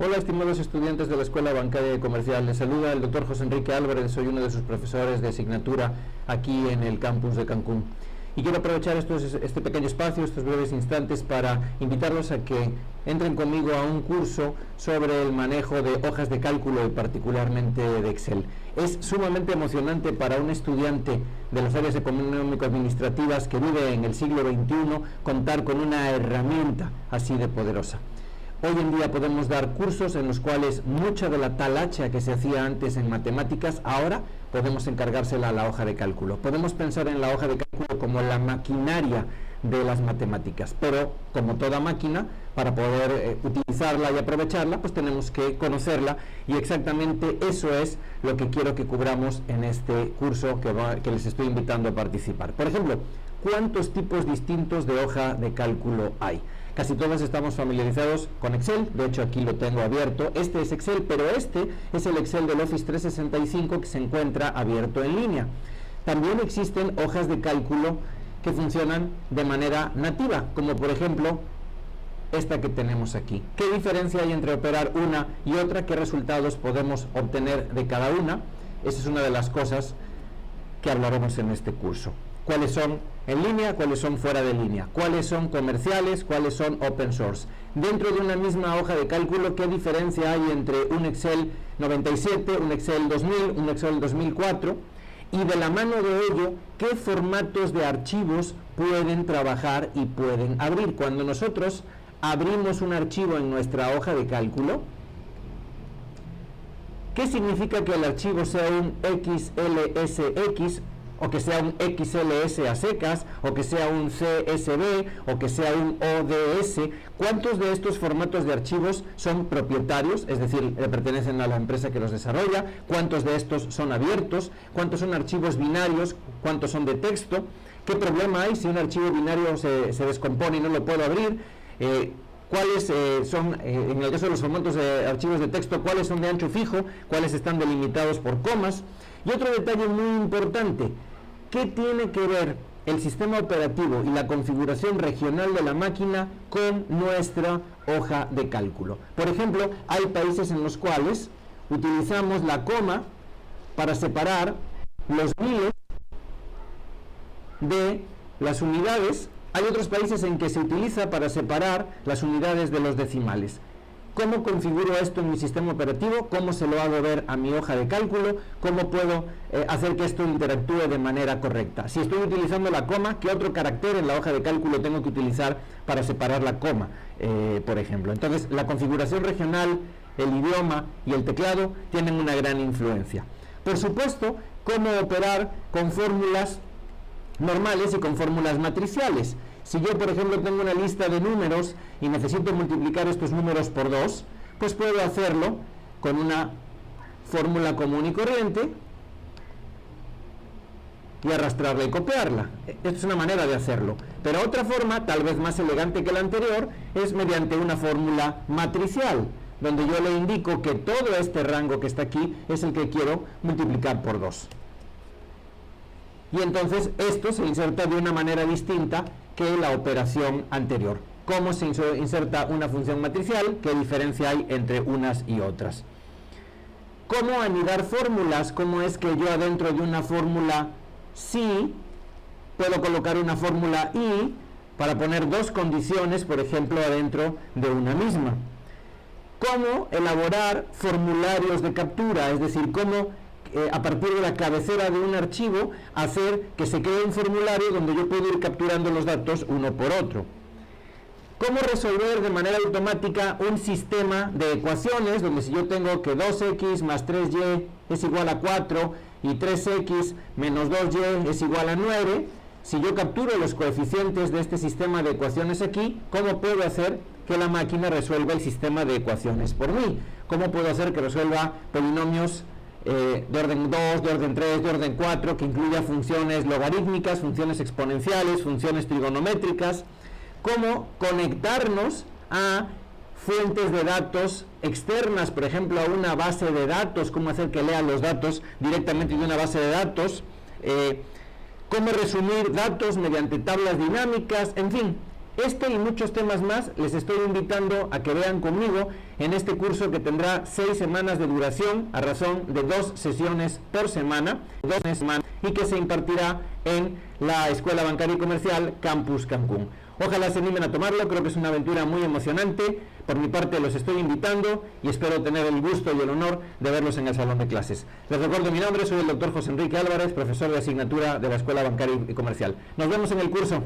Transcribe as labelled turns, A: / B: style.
A: Hola, estimados estudiantes de la Escuela Bancaria y Comercial. Les saluda el doctor José Enrique Álvarez, soy uno de sus profesores de asignatura aquí en el campus de Cancún. Y quiero aprovechar este pequeño espacio, estos breves instantes, para invitarlos a que entren conmigo a un curso sobre el manejo de hojas de cálculo y particularmente de Excel. Es sumamente emocionante para un estudiante de las áreas económico-administrativas que vive en el siglo XXI contar con una herramienta así de poderosa. Hoy en día podemos dar cursos en los cuales mucha de la talacha que se hacía antes en matemáticas, ahora podemos encargársela a la hoja de cálculo. Podemos pensar en la hoja de cálculo como la maquinaria de las matemáticas, pero como toda máquina, para poder utilizarla y aprovecharla, pues tenemos que conocerla, y exactamente eso es lo que quiero que cubramos en este curso que les estoy invitando a participar. Por ejemplo, ¿cuántos tipos distintos de hoja de cálculo hay? Casi todos estamos familiarizados con Excel, de hecho aquí lo tengo abierto. Este es Excel, pero este es el Excel del Office 365 que se encuentra abierto en línea. También existen hojas de cálculo que funcionan de manera nativa, como por ejemplo esta que tenemos aquí. ¿Qué diferencia hay entre operar una y otra? ¿Qué resultados podemos obtener de cada una? Esa es una de las cosas que hablaremos en este curso. ¿Cuáles son en línea? ¿Cuáles son fuera de línea? ¿Cuáles son comerciales? ¿Cuáles son open source? Dentro de una misma hoja de cálculo, ¿qué diferencia hay entre un Excel 97, un Excel 2000, un Excel 2004? Y de la mano de ello, ¿qué formatos de archivos pueden trabajar y pueden abrir? Cuando nosotros abrimos un archivo en nuestra hoja de cálculo, ¿qué significa que el archivo sea un XLSX, o que sea un XLS a secas, o que sea un CSV, o que sea un ODS? ¿Cuántos de estos formatos de archivos son propietarios, es decir, le pertenecen a la empresa que los desarrolla? ¿Cuántos de estos son abiertos? ¿Cuántos son archivos binarios? ¿Cuántos son de texto? ¿Qué problema hay si un archivo binario se descompone y no lo puedo abrir? ¿Cuáles son, en el caso de los formatos de archivos de texto, cuáles son de ancho fijo? ¿Cuáles están delimitados por comas? Y otro detalle muy importante: ¿qué tiene que ver el sistema operativo y la configuración regional de la máquina con nuestra hoja de cálculo? Por ejemplo, hay países en los cuales utilizamos la coma para separar los miles de las unidades. Hay otros países en que se utiliza para separar las unidades de los decimales. ¿Cómo configuro esto en mi sistema operativo? ¿Cómo se lo hago ver a mi hoja de cálculo? ¿Cómo puedo hacer que esto interactúe de manera correcta? Si estoy utilizando la coma, ¿qué otro carácter en la hoja de cálculo tengo que utilizar para separar la coma, por ejemplo? Entonces, la configuración regional, el idioma y el teclado tienen una gran influencia. Por supuesto, cómo operar con fórmulas normales y con fórmulas matriciales. Si yo, por ejemplo, tengo una lista de números y necesito multiplicar estos números por 2, pues puedo hacerlo con una fórmula común y corriente y arrastrarla y copiarla. Esta es una manera de hacerlo. Pero otra forma, tal vez más elegante que la anterior, es mediante una fórmula matricial, donde yo le indico que todo este rango que está aquí es el que quiero multiplicar por 2. Y entonces esto se inserta de una manera distinta que la operación anterior. ¿Cómo se inserta una función matricial? ¿Qué diferencia hay entre unas y otras? ¿Cómo anidar fórmulas? ¿Cómo es que yo adentro de una fórmula sí puedo colocar una fórmula y para poner dos condiciones, por ejemplo, adentro de una misma? ¿Cómo elaborar formularios de captura? Es decir, cómo a partir de la cabecera de un archivo hacer que se cree un formulario donde yo puedo ir capturando los datos uno por otro. ¿Cómo resolver de manera automática un sistema de ecuaciones donde si yo tengo que 2x más 3y es igual a 4 y 3x menos 2y es igual a 9, si yo capturo los coeficientes de este sistema de ecuaciones aquí, ¿cómo puedo hacer que la máquina resuelva el sistema de ecuaciones por mí? ¿Cómo puedo hacer que resuelva polinomios de orden 2, de orden 3, de orden 4, que incluya funciones logarítmicas, funciones exponenciales, funciones trigonométricas? ¿Cómo conectarnos a fuentes de datos externas, por ejemplo a una base de datos? ¿Cómo hacer que lea los datos directamente de una base de datos? ¿Cómo resumir datos mediante tablas dinámicas? En fin, Este y muchos temas más les estoy invitando a que vean conmigo en este curso que tendrá 6 semanas de duración a razón de 2 sesiones por semana, y que se impartirá en la Escuela Bancaria y Comercial Campus Cancún. Ojalá se animen a tomarlo, creo que es una aventura muy emocionante. Por mi parte los estoy invitando y espero tener el gusto y el honor de verlos en el salón de clases. Les recuerdo mi nombre, soy el doctor José Enrique Álvarez, profesor de asignatura de la Escuela Bancaria y Comercial. Nos vemos en el curso.